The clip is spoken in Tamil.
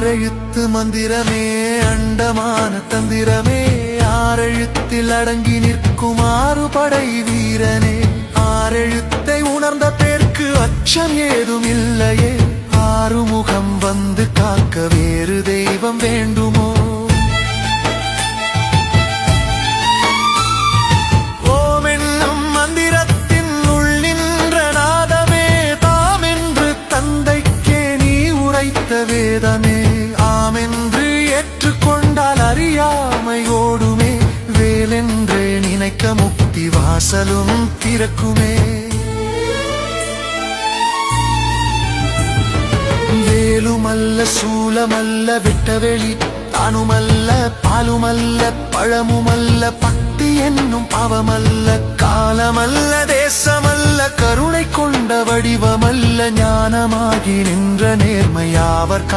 ஆறெழுத்து மந்திரமே அண்டமான தந்திரமே ஆறெழுத்தில் அடங்கி நிற்கும் ஆறுபடை வீரனே ஆறெழுத்தை உணர்ந்த பேர்க்கு அச்சம் ஏதும் இல்லையே ஆறுமுகம் வந்து காக்க வேறு தெய்வம் வேண்டுமோ ஓம் என்னும் மந்திரத்தின் உள் நின்ற நாதமே தாம் என்று தந்தைக்கே நீ உரைத்த வேதமே ஆமென்று ஏற்றுக்கொண்டால் அறியாமை ஓடுமே வேலென்றே நினைக்க முக்தி வாசலும் திறக்குமே வேலுமல்ல சூலமல்ல விட்டவெளி தானுமல்ல பாலுமல்ல பழமுமல்ல பக்தி என்னும் பாவமல்ல காலமல்ல தேசமல்ல கருணை கொண்ட வடிவமல்ல ஞானமாகி நின்ற நேர்மையாவர்